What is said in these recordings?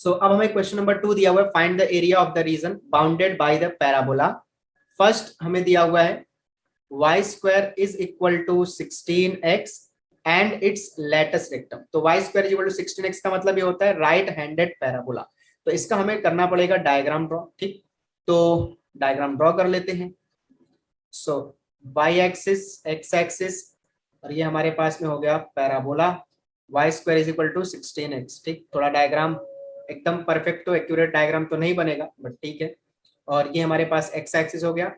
सो अब हमें question number 2 दिया हुआ है, find the area of the region bounded by the parabola. First हमें दिया हुआ है y square is equal to 16x and its latus rectum. तो y square is equal to 16x का मतलब ये होता है राइट हैंडेड पैराबोला। तो इसका हमें करना पड़ेगा डायग्राम ड्रॉ। ठीक, तो डायग्राम ड्रॉ कर लेते हैं। So y axis, x axis, और ये हमारे पास में हो गया parabola. y square is equal to 16x। ठीक, थोड़ा डायग्राम एकदम परफेक्ट तो एक्यूरेट डायग्राम तो नहीं बनेगा, बट ठीक है। और ये हमारे पास x एक्सिस हो गया,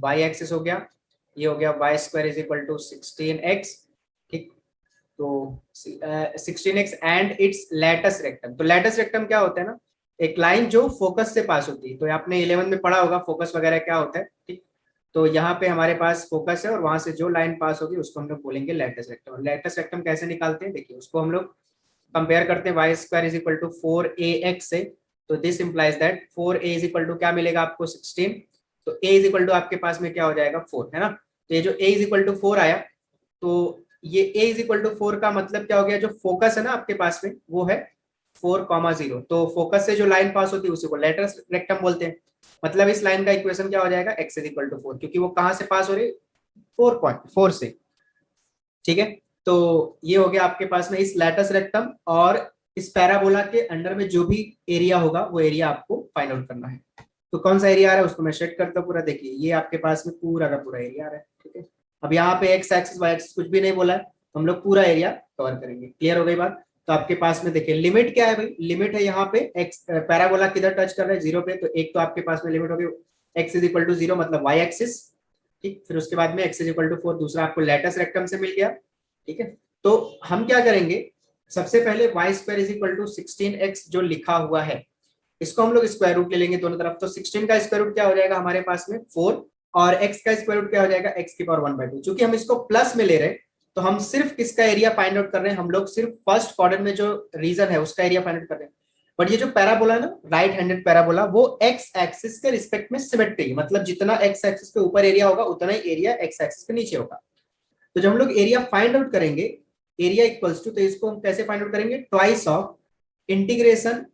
y एक्सिस हो गया, ये हो गया y square is equal to 16x। ठीक, तो 16x and its latus rectum. तो लेटेस्ट रेक्टम क्या होता है ना, एक लाइन जो फोकस से पास होती है। तो आपने 11 में पढ़ा होगा फोकस वगैरह क्या होता है। ठीक, तो यहाँ पे हमारे पास फोकस है और वहां से जो लाइन पास होगी उसको हम लोग बोलेंगे लेटेस्ट रेक्टम। लेटेस्ट रेक्टम कैसे निकालते हैं, देखिए उसको हम लोग कंपेयर करते हैं y square is equal to 4ax से। तो this implies that 4a is equal to क्या मिलेगा आपको 16। तो a इज इक्वल टू आपके पास में क्या हो जाएगा 4, है ना। तो ये जो a इज इक्वल टू 4 आया, तो ये a इज इक्वल टू 4 का मतलब क्या हो गया, जो फोकस है ना आपके पास में वो है 4,0। तो फोकस से जो लाइन पास होती है उसी को लेटेस्ट रेक्टम बोलते हैं। मतलब इस लाइन का इक्वेशन क्या हो जाएगा x इज इक्वल टू 4, क्योंकि वो कहां से पास हो रही है 4.4 से। ठीक है, तो ये हो गया आपके पास में इस लेटेस्ट रेक्टम और इस पैराबोला के अंडर में जो भी एरिया होगा वो एरिया आपको फाइंड आउट करना है। तो कौन सा एरिया आ रहा है उसको मैं सेट करता हूँ पूरा। देखिए ये आपके पास में पूरा का पूरा एरिया आ रहा है। ठीक है, अब यहाँ पे एक्स एक्सिस वाई एक्सिस कुछ भी नहीं बोला है, तो हम लोग पूरा एरिया कवर करेंगे। क्लियर हो गई बात। तो आपके पास में देखिए लिमिट क्या है भाई, लिमिट है यहाँ पे एक्स, पैराबोला किधर टच कर रहा है 0 पे। तो एक तो आपके पास में लिमिट हो गई एक्स इज इक्वल टू 0 मतलब वाई एक्सिस। ठीक, फिर उसके बाद में एक्स इज इक्वल टू 4, दूसरा आपको लेटेस्ट रेक्टम से मिल गया। ठीक है, तो हम क्या करेंगे, सबसे पहले y square is equal to 16x जो लिखा हुआ है इसको हम लोग स्क्वायर रूट ले लेंगे दोनों तरफ। तो 16 का स्क्वायर रूट क्या हो जाएगा हमारे पास में 4, और x का स्क्वायर रूट क्या हो जाएगा x की पावर 1/2। चूंकि हम इसको प्लस में ले रहे हैं तो हम सिर्फ किसका एरिया फाइंड आउट कर रहे हैं, हम लोग सिर्फ फर्स्ट क्वाड्रेंट में जो रीजन है उसका एरिया फाइंड आउट कर रहे हैं। बट ये जो पैराबोला है ना राइट हैंडेड पैराबोला, वो x एक्सिस के रिस्पेक्ट में सिमेट्री, मतलब जितना x एक्सिस के ऊपर एरिया होगा उतना ही एरिया x एक्सिस के नीचे होगा। तो जब हम लोग एरिया फाइंड आउट करेंगे, एरिया इक्वल्स टू, तो इसको हम कैसे फाइंड आउट करेंगे, ट्वाइस ऑफ इंटीग्रेशन।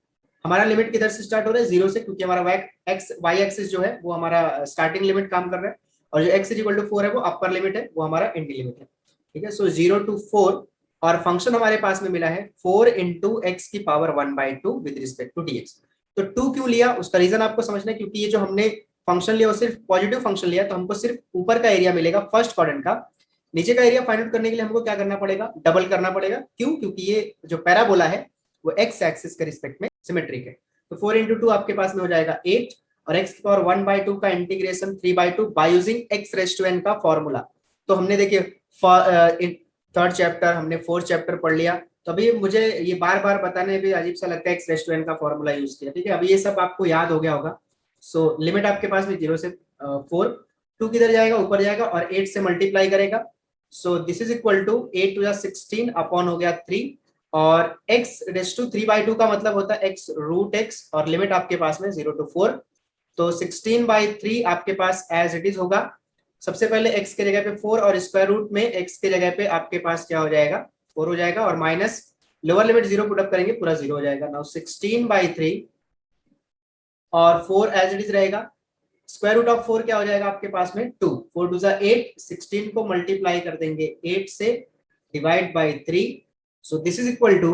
हमारा लिमिट किधर से स्टार्ट हो रहा है 0 से, क्योंकि हमारा वाई एक्सिस जो है वो हमारा स्टार्टिंग लिमिट काम कर रहा है, और जो x इज इक्वल टू 4 है वो अपर लिमिट है, वो हमारा एंड लिमिट है। ठीक है, सो 0 to 4, और फंक्शन हमारे पास में मिला है 4 इंटू एक्स की power 1/2 with respect to dx। तो 2 क्यों लिया उसका रीजन आपको समझना है, क्योंकि ये जो हमने फंक्शन लिया वो सिर्फ पॉजिटिव फंक्शन लिया, तो हमको सिर्फ ऊपर का एरिया मिलेगा फर्स्ट क्वाड्रेंट का। नीचे का एरिया फाइंड आउट करने के लिए हमको क्या करना पड़ेगा, डबल करना पड़ेगा। क्यों, क्योंकि ये जो पैराबोला है वो एक्स एक्सिस के रिस्पेक्ट में सिमेट्रिक है। तो 4 इंटू 2 आपके पास में हो जाएगा 8, और x की पावर 1/2 का integration 3/2 by using x raise to n का फॉर्मूला। तो हमने देखिए थर्ड चैप्टर हमने फोर्थ चैप्टर पढ़ लिया, तो अभी मुझे ये बार बार बताने में भी अजीब सा लगता है x रेज़ टू n का फॉर्मूला यूज किया। ठीक है, अभी ये सब आपको याद हो गया होगा। सो लिमिट आपके पास में 0 से 4, 2 किधर जाएगा ऊपर जाएगा और 8 से मल्टीप्लाई करेगा। So this is equal to 8 to 16 upon हो गया 3, और x रेज़ टू 3/2 का मतलब होता है x रूट x, और लिमिट आपके पास में 0 to 4। तो 16/3 आपके पास एज इट इज होगा। सबसे पहले x के जगह पे 4, और स्क्वायर रूट में x के जगह पे आपके पास क्या हो जाएगा 4 हो जाएगा, और minus lower limit 0 put up करेंगे पूरा 0 हो जाएगा। नाउ 16/3 और 4 एज इट इज रहेगा। स्क्वायर रूट ऑफ 4 क्या हो जाएगा आपके पास में 2, 4 2 8, 16 को मल्टीप्लाई कर देंगे 8 से, divide by 3। So this is equal to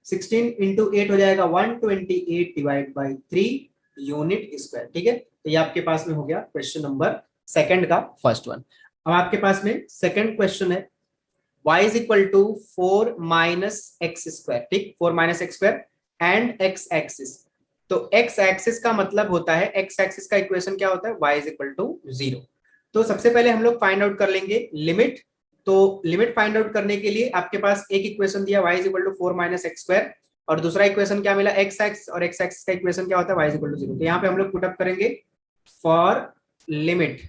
16 into 8 हो जाएगा 128 डिवाइड बाय 3 यूनिट स्क्वायर। ठीक है, तो ये आपके पास में हो गया क्वेश्चन नंबर सेकंड का फर्स्ट वन। अब आपके पास में सेकंड क्वेश्चन है y is equal to 4 minus x square. ठीक, 4 minus x square and x axis. तो x एक्सिस का मतलब होता है, x एक्सिस का इक्वेशन क्या होता है, y इज इक्वल टू 0। तो सबसे पहले हम लोग फाइंड आउट कर लेंगे लिमिट। तो लिमिट फाइंड आउट करने के लिए आपके पास एक इक्वेशन दिया y is equal to 4 minus x square, और दूसरा इक्वेशन क्या मिला x एक्सिस, और x एक्सिस का इक्वेशन क्या होता है y इज इक्वल टू 0। तो यहाँ पे हम लोग पुट अप करेंगे for limit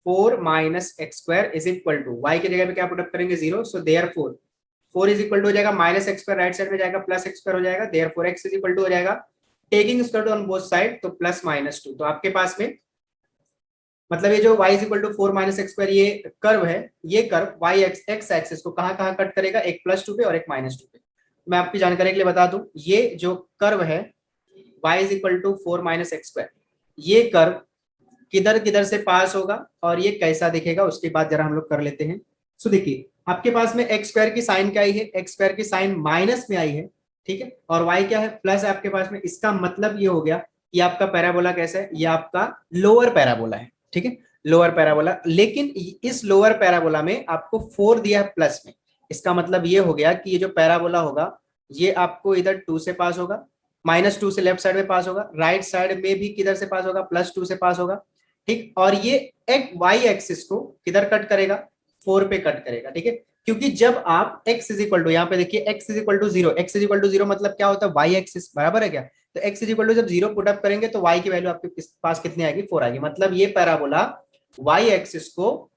4 minus x square is equal to y की जगह पे क्या पुट अप करेंगे 0। So therefore 4 is equal to हो जाएगा minus x square, right side में जाएगा प्लस एक्स स्क्वायर हो जाएगा, therefore x is equal to हो जाएगा taking square root on both side, तो प्लस माइनस 2। तो आपके पास में मतलब ये जो y is equal to 4 minus x square ये कर्व है, ये कर्व y एक्स एक्सिस को कहां कहां कट करेगा, एक +2 पे और एक -2 पे। मैं आपकी जानकारी के लिए बता दूं, ये जो कर्व है y is equal to 4 minus x square, ये कर्व किधर किधर से पास होगा और ये कैसा दिखेगा उसके बाद जरा हम लोग कर लेते हैं। सो देखिए, आपके पास में एक्स स्क्वायर की साइन क्या आई है, एक्स स्क्वायर की साइन माइनस में आई है, ठीक है, और वाई क्या है, प्लस है आपके पास में। इसका मतलब ये हो गया कि आपका पैराबोला कैसा है, ये आपका लोअर पैराबोला है, ठीक है, लोअर पैराबोला। लेकिन इस लोअर पैराबोला में आपको 4 दिया है प्लस में, इसका मतलब ये हो गया कि ये जो पैराबोला होगा ये आपको इधर 2 से पास होगा, -2 से लेफ्ट साइड में पास होगा, राइट साइड में भी किधर से पास होगा, +2 से पास होगा, ठीक। और ये एक वाई एक्सिस को किधर कट करेगा, 4 पे कट करेगा, ठीक है। क्योंकि जब आप x इज इक्वल टू, यहाँ पे देखिए x is equal to 0, x is equal to 0 मतलब क्या होता है, वाई एक्सिस बराबर है क्या, तो x इज इक्वल टू जब 0 पुट अप करेंगे तो y की वैल्यू आपके पास कितनी आएगी, 4 आएगी। मतलब ये पैराबोला वाई एक्सिस को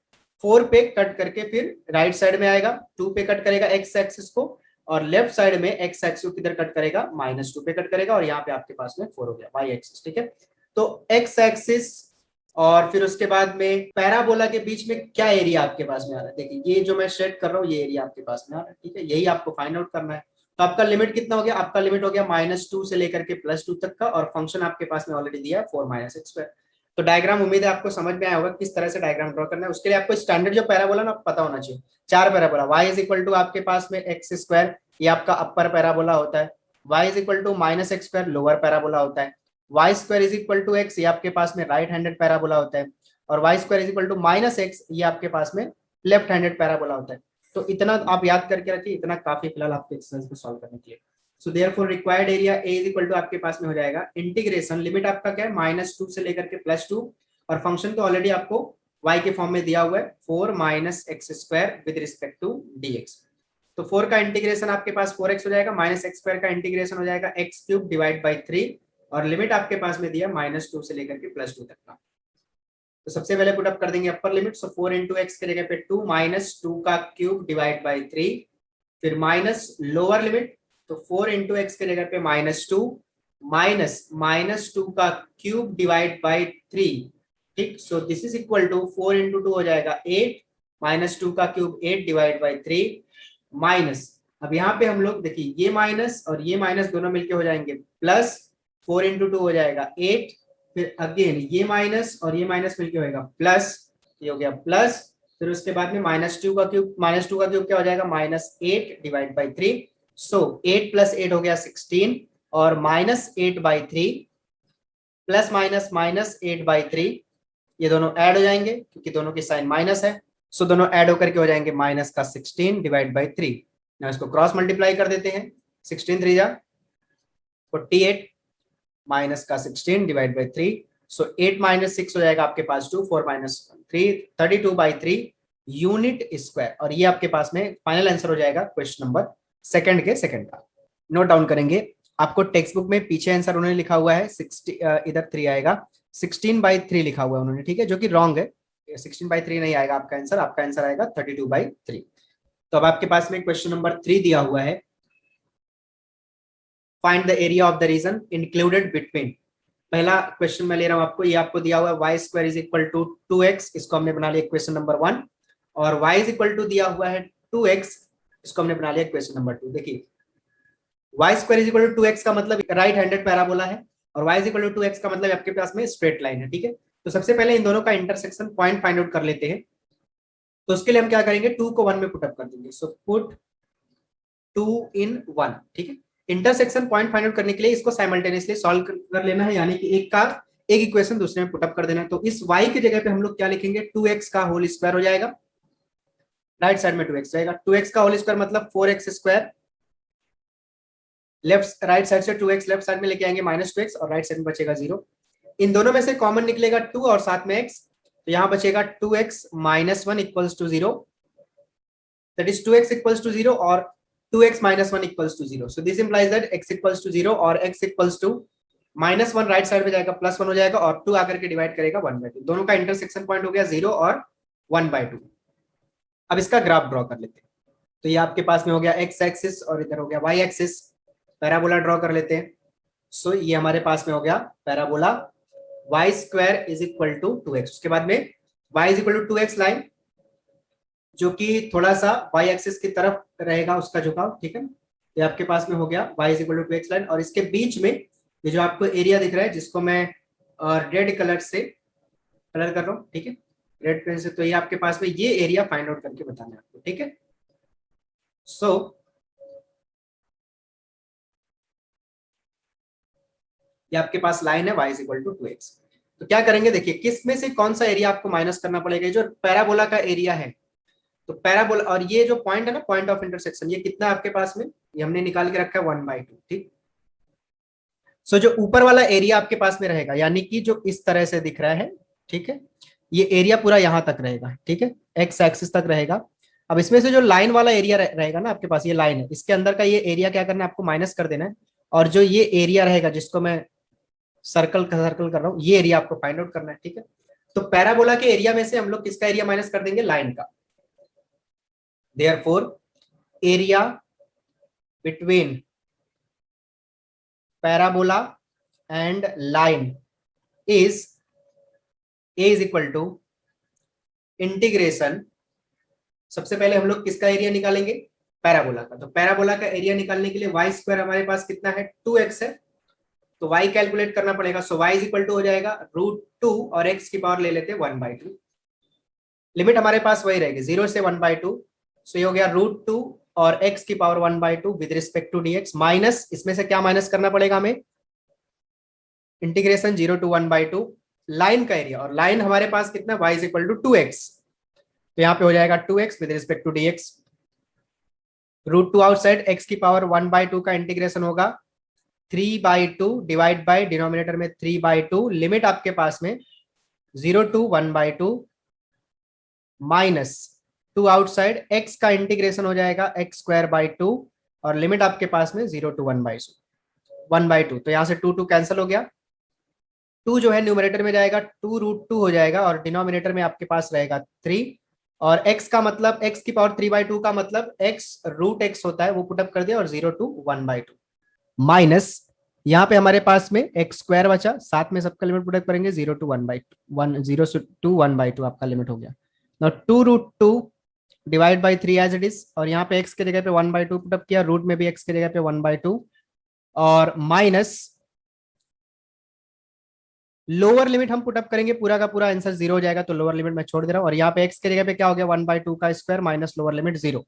4 पे कट करके फिर राइट साइड में आएगा, 2 पे कट करेगा x एक्सिस को, और लेफ्ट साइड में x एक्सिस को किधर कट करेगा, -2 पे कट करेगा, और यहाँ पे आपके पास में 4 हो गया y एक्सिस, ठीक है। तो x एक्सिस और फिर उसके बाद में पैराबोला के बीच में क्या एरिया आपके पास में आ रहा है, देखिए ये जो मैं सेट कर रहा हूँ ये एरिया आपके पास में आ रहा है, ठीक है, यही आपको फाइंड आउट करना है। तो आपका लिमिट कितना हो गया, आपका लिमिट हो गया -2 से लेकर के +2 तक का, और फंक्शन आपके पास में ऑलरेडी दिया है 4 माइनस एक्स स्क्वायर। तो डायग्राम उम्मीद है आपको समझ में आया होगा किस तरह से डायग्राम ड्रॉ करना है। उसके लिए आपको स्टैंडर्ड जो पैराबोला ना पता होना चाहिए, 4 parabola, y is equal to आपके पास में एक्स स्क्वायर, ये आपका अपर पैराबोला होता है, y is equal to minus x square lower parabola होता है, y square is equal to x, ये आपके पास में राइट हैंडेड पैराबोला होता है, और y square is equal to -x, ये आपके पास में लेफ्ट हैंडेड पैराबोला होता है। तो इतना आप याद करके रखिए, इतना काफी फिलहाल आपके एक्सरसाइज को सॉल्व करने के लिए। So therefore required area a is equal to आपके पास में हो जाएगा इंटीग्रेशन, लिमिट आपका क्या है -2 से लेकर के +2, और फंक्शन तो ऑलरेडी आपको y के फॉर्म में दिया हुआ है 4 minus x square with respect to dx। तो 4 का इंटीग्रेशन आपके पास 4x हो जाएगा, -x² का इंटीग्रेशन हो जाएगा x³ डिवाइड बाई 3, और लिमिट आपके पास में दिया -2 से लेकर के +2 तक का। तो सबसे पहले पुट अप कर देंगे अपर लिमिट, सो 4 इंटू एक्स के जगह पे 2 -2 का क्यूब डिवाइड बाई 3, फिर माइनस लोअर लिमिट, तो 4 इंटू एक्स के जगह पे -2 -2 का क्यूब डिवाइड बाई 3, ठीक। So this is equal to 4 into 2 हो जाएगा 8, -2 का क्यूब 8 डिवाइड बाई 3 माइनस, अब यहाँ पे हम लोग देखिए ये माइनस और ये माइनस दोनों मिलके हो जाएंगे प्लस, 4 इंटू 2 हो जाएगा 8, फिर अगेन ये माइनस और ये माइनस मिलके होगा प्लस, ये हो गया प्लस, फिर उसके बाद में -2 का क्यूब क्या हो जाएगा, -8 डिवाइड बाई 3, सो 8 + 8 हो गया 16, और -8/3 प्लस माइनस -8/3, ये दोनों ऐड हो जाएंगे क्योंकि दोनों की साइन माइनस है, सो दोनों ऐड होकर के हो जाएंगे -16 डिवाइड बाई 3। ना इसको क्रॉस मल्टीप्लाई कर देते हैं, 16 3 जा 48 -16 डिवाइड बाई 3, सो 8 - 6 हो जाएगा आपके पास 2, 4 - 3 32/3 यूनिट स्क्वायर, और ये आपके पास में फाइनल आंसर हो जाएगा क्वेश्चन नंबर सेकंड के सेकंड का। नोट डाउन करेंगे, आपको टेक्स्ट बुक में पीछे आंसर उन्होंने लिखा हुआ है 60, इधर 3 आएगा, 16/3 लिखा हुआ है उन्होंने, ठीक है, जो कि रॉन्ग है, 16/3 नहीं आएगा आपका आंसर, आपका आंसर आएगा 32/3। तो अब आपके पास में क्वेश्चन नंबर 3 दिया हुआ है, find the area of the region included between. पहला क्वेश्चन मैं ले रहा हूं आपको, ये आपको दिया हुआ है y square is equal to 2x, इसको हमने बना लिया क्वेश्चन नंबर 1, और y इज इक्वल टू दिया हुआ है 2x, इसको हमने बना लिया क्वेश्चन नंबर 2। देखिए y square is equal to 2x का मतलब राइट हैंडेड पैराबोला है, और y is equal to 2x का मतलब आपके पास में स्ट्रेट लाइन है, ठीक है। तो सबसे पहले इन दोनों का इंटरसेक्शन पॉइंट फाइंड आउट कर लेते हैं। तो उसके लिए हम क्या करेंगे, 2 को 1 में पुट अप कर देंगे, सो पुट 2 in 1, ठीक है। इंटरसेक्शन पॉइंट फाइंड आउट करने के लिए इसको साइमल्टेनियसली सॉल्व कर लेना है, यानी कि एक इक्वेशन दूसरे में पुट अप कर देना है। तो इस y की जगह पे हम लोग क्या लिखेंगे, 2x का होल स्क्वायर हो जाएगा, राइट साइड में 2x रहेगा, 2x का होल स्क्वायर मतलब 4x square, left right side से 2x लेफ्ट साइड में लेके आएंगे -2x, और राइट साइड में बचेगा 0। इन दोनों में से कॉमन निकलेगा 2 और साथ में x, तो यहाँ बचेगा 2x - 1 equals to 0, that is 2x equals to 0 और 2x - 1 equals to 0। So this implies that x equals to 0 और x equals to -1 right side में जाएगा +1 हो जाएगा, और 2 आकर के डिवाइड करेगा 1/2, दोनों का इंटरसेक्शन पॉइंट हो गया 0 और 1/2। अब इसका ग्राफ ड्रॉ कर लेते हैं। तो ये आपके पास में हो गया x एक्सिस और इधर हो गया y एक्सिस, पैराबोला ड्रॉ कर लेते हैं। सो ये हमारे पास में हो गया parabola y square is equal to 2x, उसके बाद में y is equal to 2x line, जो कि थोड़ा सा y एक्सिस की तरफ रहेगा उसका झुकाव, ठीक है। ये आपके पास में हो गया y is equal to 2x line, और इसके बीच में ये जो आपको एरिया दिख रहा है जिसको मैं रेड कलर से कलर कर रहा हूँ, ठीक है, रेड पेन से, तो ये आपके पास में ये एरिया फाइंड आउट करके बताना है आपको, ठीक है। सो ये आपके पास लाइन है y is equal to 2x। तो क्या करेंगे, देखिए किस में से कौन सा एरिया आपको माइनस करना पड़ेगा, जो पैराबोला का एरिया है, तो पैराबोला और ये जो पॉइंट है ना, पॉइंट ऑफ इंटरसेक्शन, ये कितना है आपके पास में, ये हमने निकाल के रखा है 1/2, ठीक। सो जो ऊपर वाला एरिया आपके पास में रहेगा, यानी कि जो इस तरह से दिख रहा है, ठीक है, ये एरिया पूरा यहां तक रहेगा, ठीक है, एक्स एक्सिस तक रहेगा। अब इसमें से जो लाइन वाला एरिया रहेगा ना आपके पास, ये लाइन है, इसके अंदर का ये एरिया क्या करना है आपको, माइनस कर देना है। और जो ये एरिया रहेगा जिसको मैं सर्कल सर्कल कर रहा हूँ, ये एरिया आपको फाइंड आउट करना है, ठीक है। तो पैराबोला के एरिया में से हम लोग किसका एरिया माइनस कर देंगे, लाइन का। Therefore area between parabola and line is A is equal to integration, सबसे पहले हम लोग किसका एरिया निकालेंगे, पैराबोला का। तो पैराबोला का एरिया निकालने के लिए वाई स्क्वायर हमारे पास कितना है, 2x है, तो y कैलकुलेट करना पड़ेगा। सो y इज इक्वल टू हो जाएगा √2 और x की पावर ले लेते हैं 1/2। लिमिट हमारे पास वही रहेगी 0 से 1/2। सो ये हो गया √2 और x की power 1/2 with respect to dx, minus इसमें से क्या माइनस करना पड़ेगा हमें, इंटीग्रेशन 0 to 1/2 लाइन का एरिया, और लाइन हमारे पास कितना, y is equal to 2x, तो यहाँ पे हो जाएगा 2x with respect to dx। √2 outside, x की पावर 1/2 का इंटीग्रेशन होगा 3/2 डिवाइड बाय डिनोमिनेटर में 3/2, लिमिट आपके पास में 0 to 1/2 माइनस 2 आउटसाइड, x का इंटीग्रेशन हो जाएगा x²/2 और लिमिट आपके पास में 0 to 1/2, तो यहां से 2 कैंसिल हो गया, 2 जो है न्यूमरेटर में जाएगा, 2√2 हो जाएगा और डिनोमिनेटर में आपके पास रहेगा 3, और x का मतलब x की पावर 3/2 का मतलब x √x होता है, वो पुटअप कर दिया, और 0 to 1/2 माइनस यहाँ पे हमारे पास में x² बचा, साथ में सबका लिमिट पुटअप करेंगे 0 to 1/2, 0 to 1/2 आपका लिमिट हो गया। Now 2√2 divide by 3 as it is, और यहाँ पे x के जगह पे 1/2 पुटअप किया, रूट में भी x के जगह पे 1/2, और माइनस लोअर लिमिट हम पुटअप करेंगे, पूरा का पूरा आंसर 0 हो जाएगा, तो लोअर लिमिट मैं छोड़ दे रहा हूँ, और यहाँ पे x के जगह पे क्या हो गया, 1/2 का स्क्वायर माइनस लोअर लिमिट 0।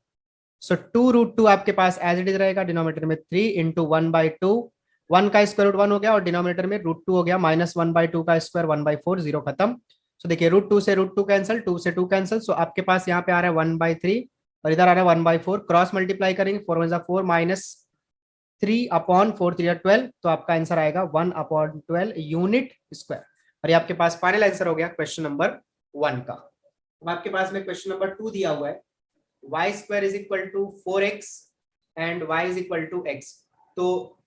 सो 2√2 आपके पास एज इट इज रहेगा, डिनोमिनेटर में 3 इंटू 1/2, 1 का स्क्वायर रूट 1 हो गया, और डिनोमिनेटर में √2 हो गया, माइनस 1/2 का स्क्वायर 1/4, 0 खत्म। सो देखिए √2 से √2 कैंसिल, 2 से 2 कैंसिल, सो आपके पास यहाँ पे आ रहा है 1/3 और इधर आ रहा है 1/4, क्रॉस मल्टीप्लाई करेंगे, 4 1 4 माइनस 3/4 3 12, तो आपका आंसर आएगा 1/12 यूनिट स्क्वायर। और ये आपके पास फाइनल आंसर हो गया क्वेश्चन नंबर 1 का। अब आपके पास में क्वेश्चन नंबर 2 दिया हुआ है, y² is equal to 4x and y is equal to x। तो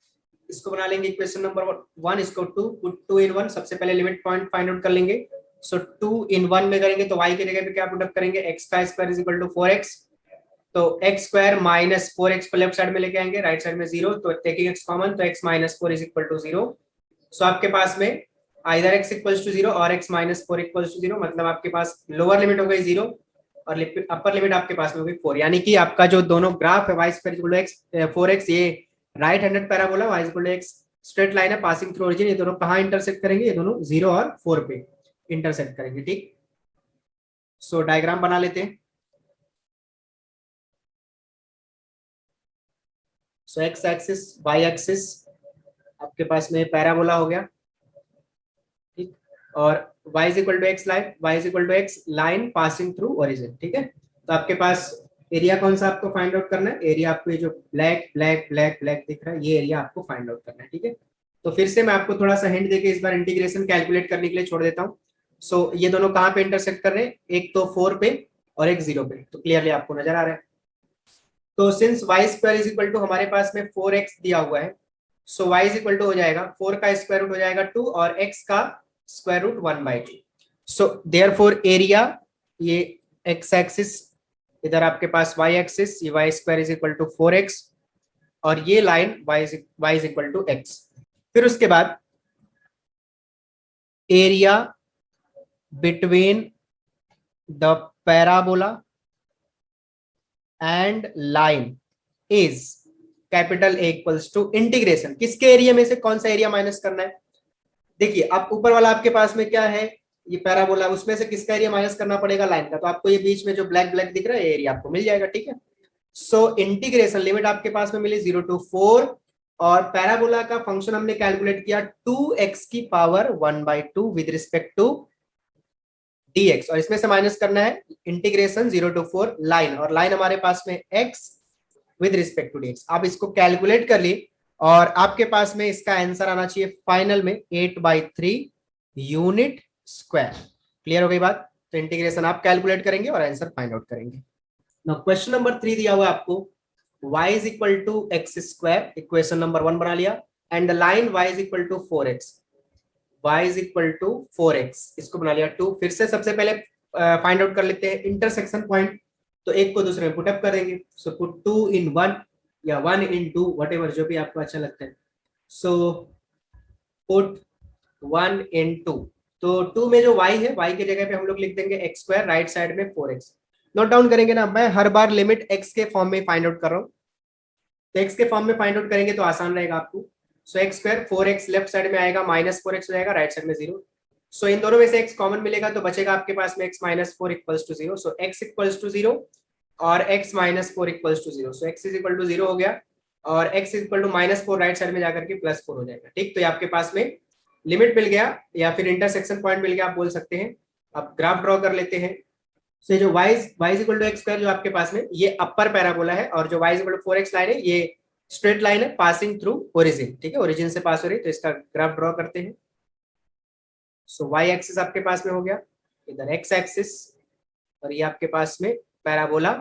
इसको बना लेंगे इक्वेशन नंबर 1, इसको 2 in 1, सबसे पहले लिमिट पॉइंट फाइंड आउट कर लेंगे। सो 2 in 1 में करेंगे तो y की जगह पे क्या पुट अप करेंगे, x का square is equal to 4x, तो x² माइनस 4x को लेफ्ट साइड में लेके आएंगे, राइट साइड में 0, तो टेकिंग x कॉमन, तो x minus 4 is equal to 0। So आपके पास में आइदर x इक्वल्स टू 0 और x माइनस 4 इक्वल्स टू 0, मतलब आपके पास लोअर लिमिट हो गई 0 और अपर लिमिट आपके पास में होगी 4, यानी कि आपका जो दोनों ग्राफ है y² equal to x 4x, ये right handed parabola, y equal to x straight line है पासिंग थ्रू ओरिजिन, ये दोनों कहां इंटरसेक्ट करेंगे, ये दोनों 0 और 4 पे इंटरसेक्ट करेंगे, ठीक। सो डायग्राम बना लेते हैं। So x axis y axis आपके पास में पैराबोला हो गया, ठीक, और y is equal to x line, y is equal to x line passing through origin, ठीक है। तो आपके पास एरिया कौन सा आपको फाइंड आउट करना है, एरिया आपको ये जो ब्लैक ब्लैक ब्लैक ब्लैक दिख रहा है, ये एरिया आपको फाइंड आउट करना है, ठीक है। तो फिर से मैं आपको थोड़ा सा हिंट देके इस बार इंटीग्रेशन कैलकुलेट करने के लिए छोड़ देता हूँ। सो ये दोनों कहाँ पे इंटरसेक्ट कर रहे हैं, एक तो 4 पे और एक 0 पे, तो क्लियरली आपको नजर आ रहा है। तो since y² is equal to हमारे पास में 4x दिया हुआ है, सो y इज इक्वल टू हो जाएगा 4 का स्क्वायर रूट हो जाएगा 2 और x का square root 1/2। So therefore area, ये x एक्सिस, इधर आपके पास y एक्सिस, ये y² is equal to 4x और ये line y is equal to x। फिर उसके बाद area between the parabola and line is, capital A equals to integration, किसके एरिया में से कौन सा एरिया माइनस करना है। देखिए अब ऊपर वाला आपके पास में क्या है, ये पैराबोला, उसमें से किसका एरिया माइनस करना पड़ेगा, लाइन का। तो आपको ये बीच में जो ब्लैक ब्लैक दिख रहा है, एरिया आपको मिल जाएगा, ठीक है। सो इंटीग्रेशन लिमिट आपके पास में मिली 0 to 4, और पैराबोला का फंक्शन हमने कैलकुलेट किया 2x की power 1/2 with respect to dx, और इसमें से माइनस करना है इंटीग्रेशन 0 to 4 लाइन, और लाइन हमारे पास में x with respect to dx। आप इसको कैलकुलेट कर लिए और आपके पास में इसका आंसर आना चाहिए फाइनल में 8/3 यूनिट स्क्वायर। क्लियर हो गई बात। तो इंटीग्रेशन आप कैलकुलेट करेंगे और आंसर फाइंड आउट करेंगे। नाउ क्वेश्चन नंबर 3 दिया हुआ है आपको, y is equal to x square, equation number 1 बना लिया, and the line y is equal to 4x, y is equal to 4x, इसको बना लिया 2। फिर से सबसे पहले फाइंड आउट कर लेते हैं इंटरसेक्शन पॉइंट, तो एक को दूसरे में पुट अप कर देंगे। सो पुट 2 in 1 या 1 in 2, व्हाटएवर, जो भी आपको अच्छा लगता है। सो पुट 1 in 2, तो 2 में जो y है, y की जगह पे हम लोग लिख देंगे x स्क्वायर, राइट साइड में 4x। नोट डाउन करेंगे ना, मैं हर बार लिमिट x के फॉर्म में फाइंड आउट कर रहा हूँ, तो x के फॉर्म में फाइंड आउट करेंगे तो आसान रहेगा आपको। सो x square 4x left side में आएगा, -4x हो जाएगा, राइट साइड में 0। सो इन दोनों में से x कॉमन मिलेगा तो बचेगा आपके पास में x - 4 equals to 0। So x equals to 0 और x - 4 equals to 0। So x is equal to 0 हो गया और x is equal to -4 right side में जाकर के +4 हो जाएगा, ठीक। तो ये आपके पास में लिमिट मिल गया या फिर इंटरसेक्शन पॉइंट मिल गया, आप बोल सकते हैं। अब ग्राफ ड्रॉ कर लेते हैं। सो जो y is equal to x square जो आपके पास में, ये अपर पैराबोला है, और जो y is equal to 4x line है, ये स्ट्रेट लाइन है पासिंग थ्रू ओरिजिन, ठीक है, ओरिजिन से पास हो रही है। तो इसका ग्राफ ड्रॉ करते हैं। सो y एक्सिस आपके पास में हो गया, इधर x एक्सिस, और ये आपके पास में पैराबोला,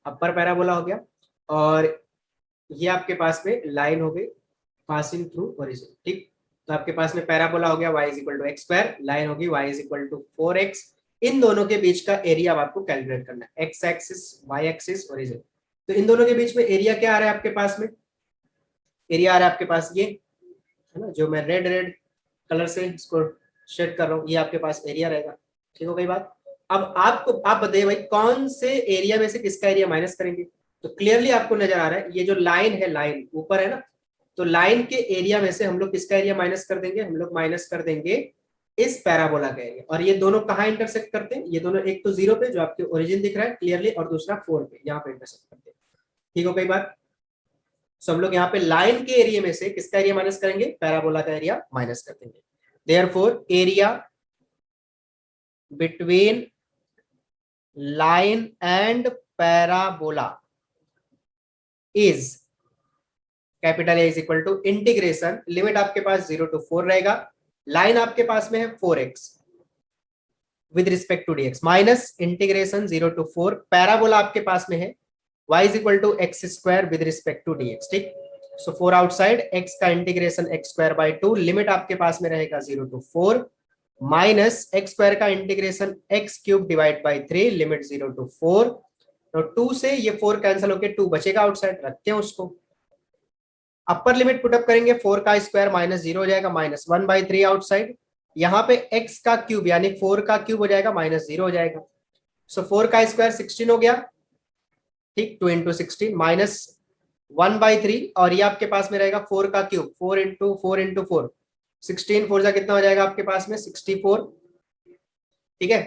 अपर पैराबोला हो गया, और ये आपके पास में लाइन हो गई पासिंग थ्रू ओरिजिन, ठीक। तो आपके पास में पैराबोला हो गया y is equal to x square, line होगी y is equal to 4x। इन दोनों के बीच का एरिया आपको कैलकुलेट करना है, x axis, y axis, origin. तो इन दोनों के बीच में एरिया क्या आ रहा है आपके पास में, एरिया आ रहा है आपके पास ये, है ना, जो मैं रेड कलर से इसको शेड कर रहा हूँ, ये आपके पास एरिया रहेगा, ठीक हो गई बात। अब आप बताइए भाई, कौन से एरिया में से किसका एरिया माइनस करेंगे। तो क्लियरली आपको नजर आ रहा है, ये जो लाइन है, लाइन ऊपर है ना, तो लाइन के एरिया में से हम लोग किसका एरिया माइनस कर देंगे, हम लोग माइनस कर देंगे इस पैराबोला का एरिया। और ये दोनों कहाँ इंटरसेक्ट करते हैं, ये दोनों एक तो 0 पे जो आपके ओरिजिन दिख रहा है क्लियरली, और दूसरा 4 पे, यहाँ पे इंटरसेक्ट करते हैं, ठीक हो गई बात। सो हम लोग यहाँ पे लाइन के एरिया में से किसका एरिया माइनस करेंगे, पैराबोला का एरिया माइनस कर देंगे। Therefore area between line and parabola is capital A is equal to integration, limit आपके पास 0 to 4 रहेगा, लाइन आपके पास में है 4x with respect to dx, minus integration 0 to 4, parabola आपके पास में है y is equal to x square with respect to dx, ठीक। सो 4 आउटसाइड, x का integration x square by 2, limit आपके पास में रहेगा 0 to 4, माइनस एक्स स्क्वायर का integration x cube divide by 3, limit 0 to 4। तो 2 से ये 4 कैंसिल होके 2 बचेगा आउटसाइड, रखते हैं उसको। अपर लिमिट पुटअप करेंगे, 4 का स्क्वायर -0 हो जाएगा, -1/3 आउटसाइड। यहाँ पे x का क्यूब यानी 4 का क्यूब हो जाएगा, -0 हो जाएगा। सो 4 का स्क्वायर 16 हो गया, ठीक, 2 × 16 -1/3, और ये आपके पास में रहेगा 4 का क्यूब, 4 × 4 × 4, 16 4 कितना हो जाएगा आपके पास में 64, ठीक है।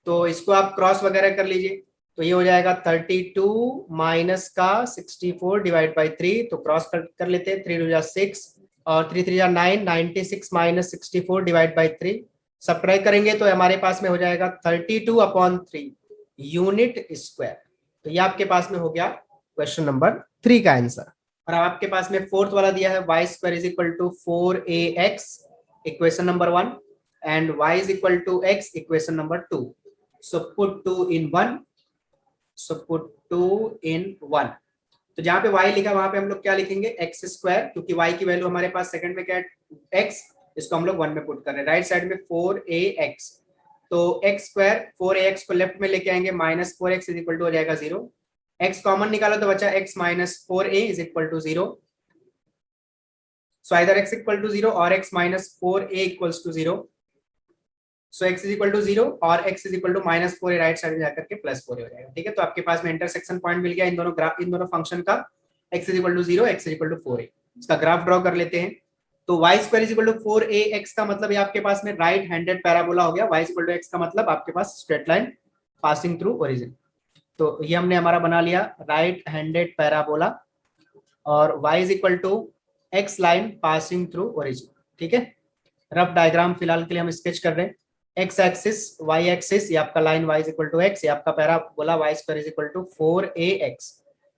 तो इसको आप क्रॉस वगैरह कर लीजिए, तो ये हो जाएगा 32 माइनस का 64 डिवाइड बाई 3, तो क्रॉस कर लेते हैं, 3 2 6 और 3 3 9, 96 माइनस 64 डिवाइड बाई 3, सब्ट्रैक्ट करेंगे तो हमारे पास में हो जाएगा 32/3 यूनिट स्क्वायर। तो ये आपके पास में हो गया क्वेश्चन नंबर 3 का आंसर। और अब आपके पास में फोर्थ वाला दिया है y square is equal to 4ax, equation number 1, and y is equal to x, equation number 2। So put 2 in 1, so put 2 in 1। तो जहां पे y लिखा वहां पे हम लोग क्या लिखेंगे, x स्क्वायर, क्योंकि y की वैल्यू हमारे पास सेकंड में क्या है x, इसको हम लोग 1 में पुट कर रहे हैं, राइट साइड में 4ax, तो x स्क्वायर 4ax को लेफ्ट में लेके आएंगे, -4x इज इक्वल टू हो जाएगा 0, x कॉमन निकालो तो बचा x - 4a is equal to 0। So either x equal to 0 और x - 4a equals to 0। So x is equal to 0 और x is equal to -4a, right side में जाकर के +4a हो जाएगा, ठीक है। तो आपके पास में इंटरसेक्शन पॉइंट मिल गया इन दोनों फंक्शन का, x is equal to 0, x is equal to 4a। इसका ग्राफ ड्रॉ कर लेते हैं। तो y square is equal to 4ax का मतलब ये आपके पास में राइट हैंडेड पैराबोला हो गया। y इक्वल टू x का मतलब आपके पास straight line passing through origin. तो ये हमने हमारा बना लिया राइट हैंडेड पैराबोला और y is equal to x line passing through origin. ठीक है, रफ डायग्राम फिलहाल के लिए हम स्केच कर रहे हैं। x एक्सिस y एक्सिस, ये आपका line y is equal to x, ये आपका parabola y square is equal to 4ax।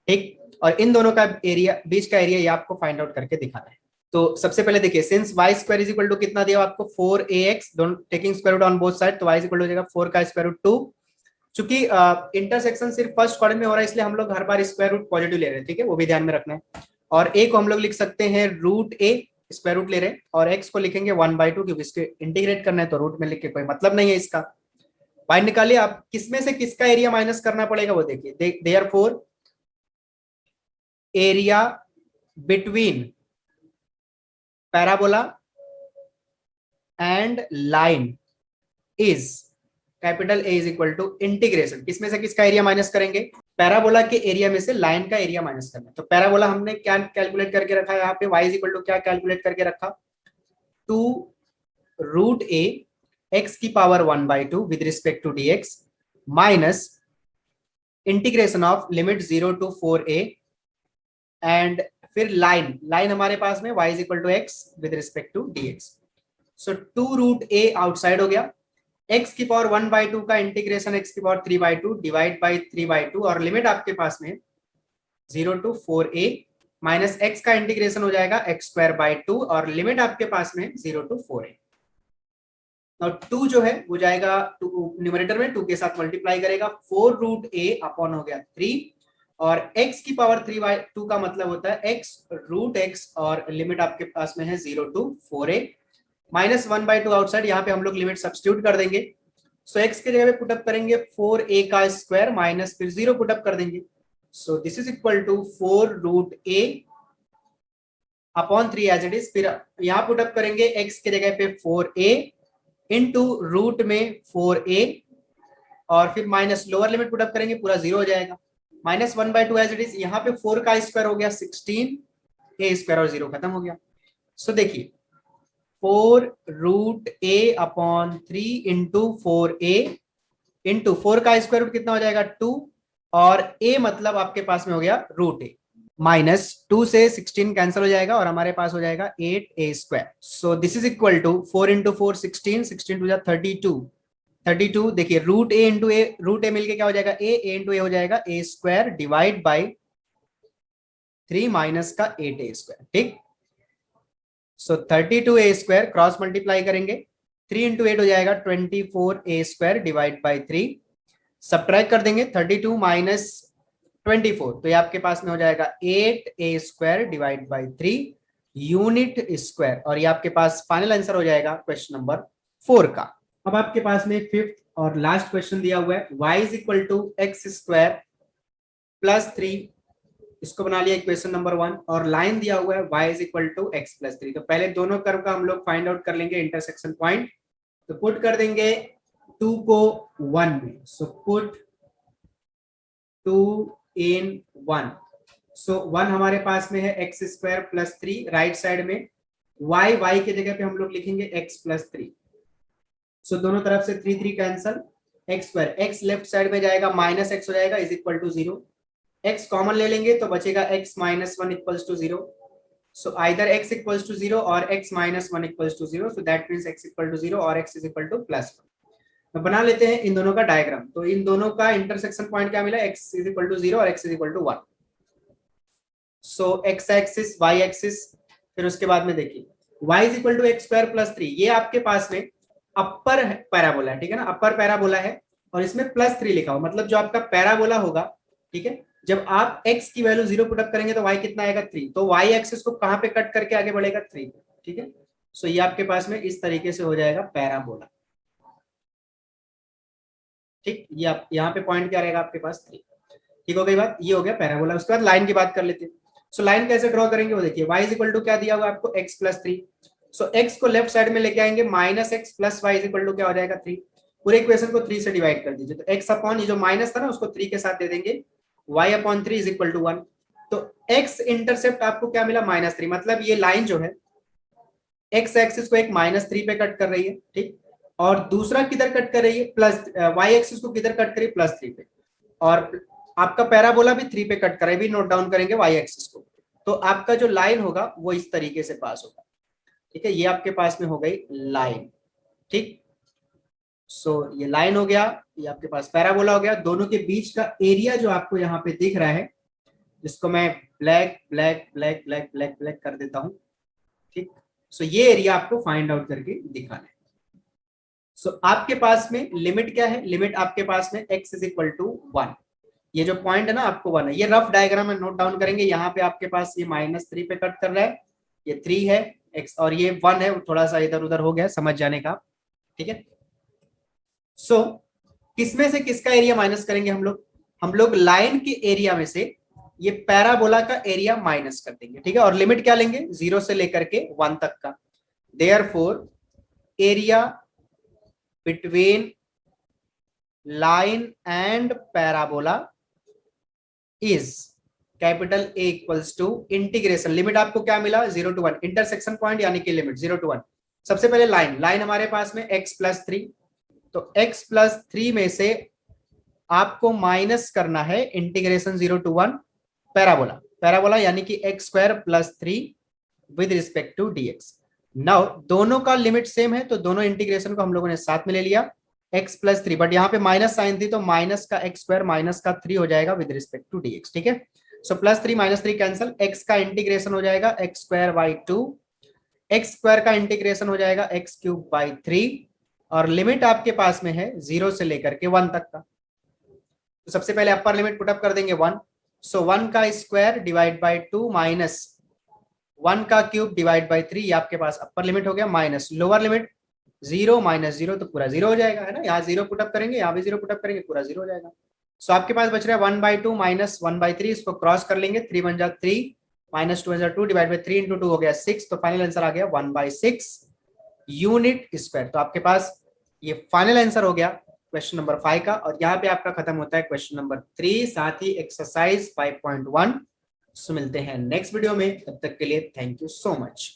ठीक, और इन दोनों का एरिया, बीच का एरिया ये आपको फाइंड आउट करके दिखाना है। तो सबसे पहले देखिए, since y square is equal to कितना दिया आपको 4ax, दोनों taking square root on both side, तो y इज इक्वल टू हो जाएगा 4 का स्क्वायर रूट 2। चूंकि इंटरसेक्शन सिर्फ फर्स्ट क्वाड्रेंट में हो रहा है, इसलिए हम लोग हर बार स्क्वायर रूट पॉजिटिव ले रहे हैं। ठीक है, वो भी ध्यान में रखना है। और a को हम लोग लिख सकते हैं रूट a, स्क्वायर रूट ले रहे हैं, और x को लिखेंगे 1/2 क्योंकि इसके इंटीग्रेट करना है, तो रूट में लिख के कोई मतलब नहीं है इसका। y निकालिए आप, किसमें से किसका एरिया माइनस करना पड़ेगा वो देखिए। Therefore area between parabola and line is capital A is equal to integration, किसमें से किसका एरिया माइनस करेंगे, पैराबोला के एरिया में से लाइन का एरिया माइनस करना है। तो पैराबोला हमने क्या कैलकुलेट करके रखा है यहाँ पे, y इज इक्वल टू क्या कैलकुलेट करके रखा, 2 रूट a x की power 1/2 with respect to dx minus integration of limit 0 to 4a and फिर लाइन हमारे पास में y is equal to x with respect to dx। So 2 root a outside हो गया, x की पावर 1/2 का integration x की पावर 3/2 डिवाइड बाई 3/2 और लिमिट आपके पास में 0 to 4a माइनस x का इंटीग्रेशन हो जाएगा x स्क्वायर बाई 2 और लिमिट आपके पास में 0 to 4a। और 2 जो है वो जाएगा न्यूमरेटर में 2 के साथ मल्टीप्लाई करेगा, 4 रूट a अपॉन हो गया 3 और x की पावर 3/2 का मतलब होता है x रूट x और लिमिट आपके पास में है 0 to 4a माइनस 1/2 आउटसाइड, यहाँ पे हम लोग लिमिट सब्स्टिट्यूट कर देंगे। सो x के जगह पे पुटअप करेंगे 4a का स्क्वायर माइनस फिर 0 पुटअप कर देंगे। So this is equal to 4 root a upon 3 as it is, फिर यहाँ पुटअप करेंगे x के जगह पे 4a इंटू रूट में 4a और फिर माइनस लोअर लिमिट पुटअप करेंगे, पूरा 0 हो जाएगा, माइनस 1/2 एज इट इज, यहाँ पे 4 का स्क्वायर हो गया 16 a स्क्वायर और 0 खत्म हो गया। सो देखिए 4 root a upon 3 into 4a into 4 का स्क्वायर रूट कितना हो जाएगा 2 और a मतलब आपके पास में हो गया रूट a, माइनस 2 से 16 कैंसिल हो जाएगा और हमारे पास हो जाएगा 8a square. So this is equal to 4 into 4 16 two 32 देखिए root a into a, root a मिलके क्या हो जाएगा a इंटू a हो जाएगा a square divide by 3 minus का 8a स्क्वायर। ठीक, सो 32a स्क्वायर क्रॉस मल्टीप्लाई करेंगे, 3 इंटू 8 हो जाएगा 24a square divide by 3, subtract कर देंगे 32 माइनस 24, तो ये आपके पास में हो जाएगा 8a square divide by 3 unit square और ये आपके पास फाइनल आंसर हो जाएगा क्वेश्चन नंबर 4 का। अब आपके पास में फिफ्थ और लास्ट क्वेश्चन दिया हुआ है y is equal to x square plus 3, इसको बना लिया इक्वेशन नंबर 1 और लाइन दिया हुआ है y is equal to x plus 3। तो पहले दोनों कर्व का हम लोग फाइंड आउट कर लेंगे इंटरसेक्शन पॉइंट, तो पुट कर देंगे 2 को 1 में, सो पुट 2 इन 1, सो 1 हमारे पास में है x square plus 3, right side में y के जगह पे हम लोग लिखेंगे x प्लस 3, सो दोनों तरफ से 3 cancel, x square x left side में जाएगा माइनस x हो जाएगा is equal to 0, x common ले लेंगे तो बचेगा x minus 1 equals to 0, so either x equals to 0 और x minus 1 equals to 0, so that means x equal to 0 और x is equal to plus 1। तो बना लेते हैं इन दोनों का डायग्राम, तो इन दोनों का इंटरसेक्शन पॉइंट क्या मिला, x इज इक्वल टू 0 और x is equal to 1, so x axis y axis, फिर उसके बाद में देखिए y is equal to x square plus 3, ये आपके पास में अपर पैराबोला है, ठीक है ना, अपर पैराबोला है और इसमें प्लस 3 लिखा हो, मतलब जो आपका पैराबोला होगा, ठीक है, जब आप x की वैल्यू 0 पुट अप करेंगे तो y कितना आएगा 3, तो y एक्सिस को कहां पे कट करके आगे बढ़ेगा 3, ठीक है, सो ये आपके पास में इस तरीके से हो जाएगा पैराबोला। ठीक, ये आप यहाँ पे पॉइंट क्या रहेगा आपके पास 3, ठीक हो गई बात, ये हो गया पैराबोला। उसके बाद लाइन की बात कर लेते हैं, सो लाइन कैसे ड्रॉ करेंगे वो देखिए, y इज इक्वल टू क्या दिया हुआ आपको x प्लस 3, सो x को लेफ्ट साइड में लेके आएंगे minus x plus y is equal to क्या हो जाएगा 3, पूरे इक्वेशन को 3 से डिवाइड कर दीजिए, तो x अपॉन ये जो माइनस था ना उसको 3 के साथ दे देंगे, y upon 3 is equal to 1, तो x इंटरसेप्ट आपको क्या मिला -3, मतलब ये लाइन जो है x एक्सिस को एक -3 पे कट कर रही है, ठीक, और दूसरा किधर कट कर रही है प्लस, y एक्सिस को किधर कट कर रही है +3 पे, और आपका पैराबोला भी 3 पे कट कर रहा है, भी नोट डाउन करेंगे y एक्सिस को। तो आपका जो लाइन होगा वो इस तरीके से पास होगा, ठीक है, ये आपके पास में हो गई लाइन, ठीक। सो ये लाइन हो गया, ये आपके पास पैराबोला हो गया। दोनों के बीच का एरिया जो आपको यहाँ पे दिख रहा है, जिसको मैं black black black black black black कर देता हूं, ठीक। सो ये एरिया आपको फाइंड आउट करके दिखाना है। सो आपके पास में लिमिट क्या है, लिमिट आपके पास में x इज इक्वल टू 1, ये जो पॉइंट है ना आपको 1 है, ये रफ डायग्राम में नोट डाउन करेंगे। यहाँ पे आपके पास ये -3 पे कट कर रहा है, ये 3 है x, और ये 1 है, थोड़ा सा इधर उधर हो गया, समझ जाने का, ठीक है। सो किसमें से किसका एरिया माइनस करेंगे हम लोग लाइन के एरिया में से ये पैराबोला का एरिया माइनस कर देंगे, ठीक है। और लिमिट क्या लेंगे, 0 से लेकर के 1 तक का। Therefore area between line and parabola is capital A equals to integration, limit आपको क्या मिला 0 to 1, इंटरसेक्शन पॉइंट यानी कि लिमिट 0 to 1। सबसे पहले लाइन हमारे पास में x+3, तो x+3 में से आपको माइनस करना है इंटीग्रेशन 0 to 1 पैराबोला यानी कि x² + 3 with respect to dx। Now दोनों का लिमिट सेम है, तो दोनों इंटीग्रेशन को हम लोगों ने साथ में ले लिया, x+3, बट यहाँ पे माइनस साइन थी तो माइनस का x² माइनस का 3 हो जाएगा विद रिस्पेक्ट टू dx, ठीक है। सो +3 -3 कैंसिल, x का इंटीग्रेशन हो जाएगा x²/2, x² का इंटीग्रेशन हो जाएगा x³/3, और लिमिट आपके पास में है 0 से लेकर के 1 तक का। तो सबसे पहले अपर लिमिट पुटअप कर देंगे 1, सो 1 का स्क्वायर डिवाइड बाई 2 माइनस 1 का क्यूब डिवाइड बाई 3, ये आपके पास अपर लिमिट हो गया, माइनस लोअर लिमिट 0 - 0 तो पूरा 0 हो जाएगा, है ना। यहाँ 0 पुटअप करेंगे, यहाँ भी 0 पुटअप करेंगे, पूरा 0 हो जाएगा। सो आपके पास बच रहा है 1/2 माइनस 1/3, इसको क्रॉस कर लेंगे, 3 × 3 -2 × 2 डिवाइड बाई 3 × 2 हो गया 6, तो फाइनल आंसर आ गया 1/6 यूनिट स्क्वायर। तो आपके पास ये फाइनल आंसर हो गया क्वेश्चन नंबर 5 का, और यहाँ पे आपका खत्म होता है क्वेश्चन नंबर 3, साथ ही एक्सरसाइज 5.1। सो मिलते हैं नेक्स्ट वीडियो में, तब तक के लिए थैंक यू सो मच।